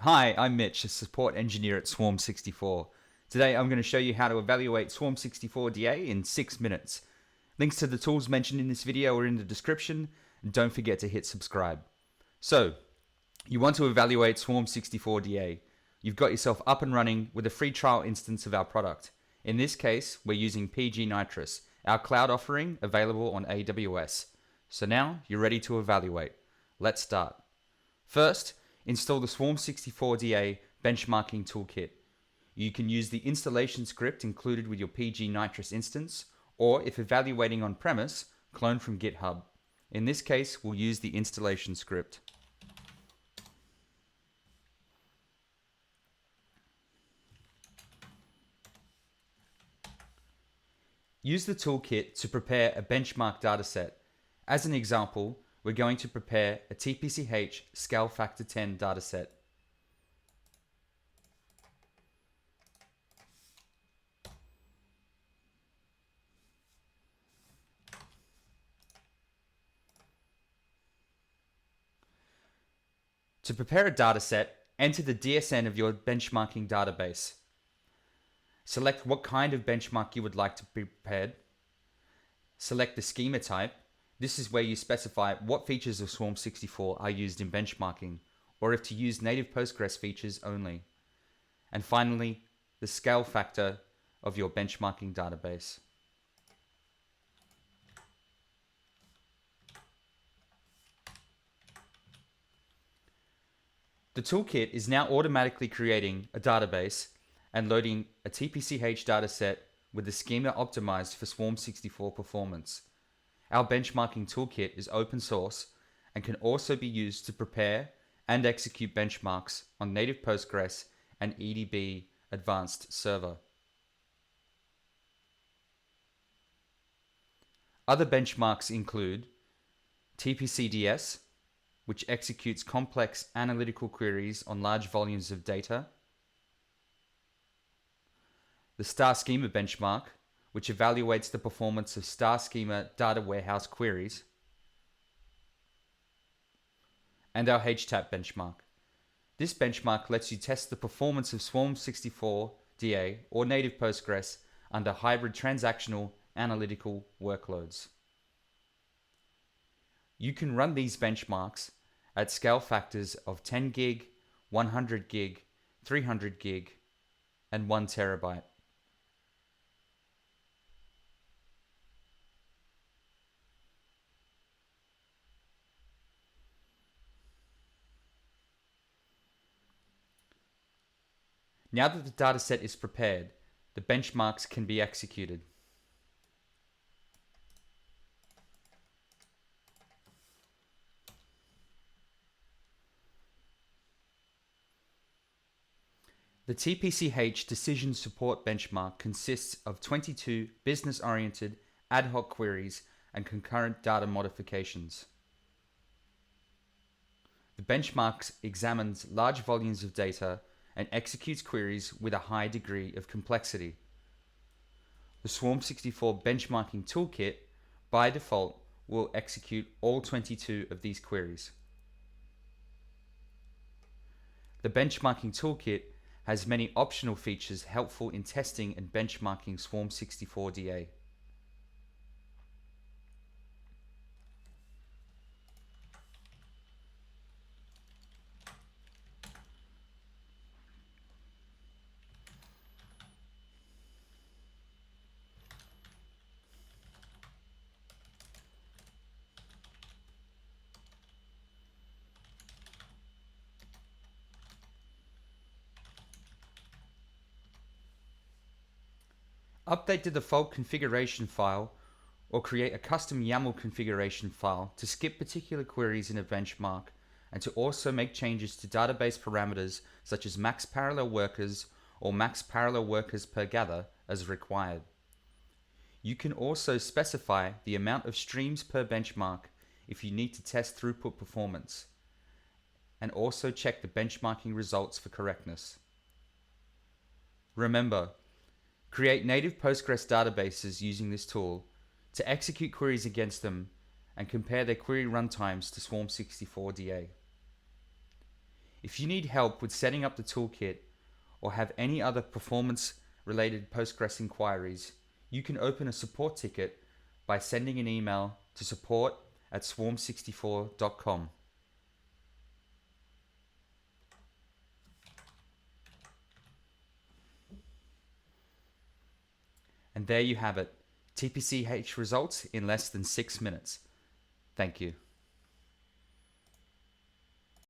Hi, I'm Mitch, a support engineer at Swarm64. Today I'm going to show you how to evaluate Swarm64 DA in 6 minutes. Links to the tools mentioned in this video are in the description, and don't forget to hit subscribe. So, you want to evaluate Swarm64 DA. You've got yourself up and running with a free trial instance of our product. In this case, we're using PG Nitrous, our cloud offering available on AWS. So now you're ready to evaluate. Let's start. First, install the Swarm64 DA benchmarking toolkit. You can use the installation script included with your PG Nitrous instance, or if evaluating on premise, clone from GitHub. In this case, we'll use the installation script. Use the toolkit to prepare a benchmark dataset. As an example, we're going to prepare a TPCH scale factor 10 dataset. To prepare a dataset, enter the DSN of your benchmarking database. Select what kind of benchmark you would like to be prepared. Select the schema type. This is where you specify what features of Swarm64 are used in benchmarking, or if to use native Postgres features only. And finally, the scale factor of your benchmarking database. The toolkit is now automatically creating a database and loading a TPCH dataset with the schema optimized for Swarm64 performance. Our benchmarking toolkit is open source and can also be used to prepare and execute benchmarks on native Postgres and EDB advanced server. Other benchmarks include TPCDS, which executes complex analytical queries on large volumes of data. The star schema benchmark, which evaluates the performance of star schema data warehouse queries. And our HTAP benchmark. This benchmark lets you test the performance of Swarm64 DA or native Postgres under hybrid transactional analytical workloads. You can run these benchmarks at scale factors of 10 gig, 100 gig, 300 gig, and 1 terabyte. Now that the dataset is prepared, the benchmarks can be executed. The TPCH Decision Support Benchmark consists of 22 business-oriented ad hoc queries and concurrent data modifications. The benchmark examines large volumes of data and executes queries with a high degree of complexity. The Swarm64 benchmarking toolkit, by default, will execute all 22 of these queries. The benchmarking toolkit has many optional features helpful in testing and benchmarking Swarm64 DA. Update the default configuration file or create a custom YAML configuration file to skip particular queries in a benchmark and to also make changes to database parameters such as max parallel workers or max parallel workers per gather as required. You can also specify the amount of streams per benchmark if you need to test throughput performance, and also check the benchmarking results for correctness. Remember, create native Postgres databases using this tool to execute queries against them and compare their query runtimes to Swarm64 DA. If you need help with setting up the toolkit or have any other performance related Postgres inquiries, you can open a support ticket by sending an email to support@swarm64.com. And there you have it, TPCH results in less than 6 minutes. Thank you.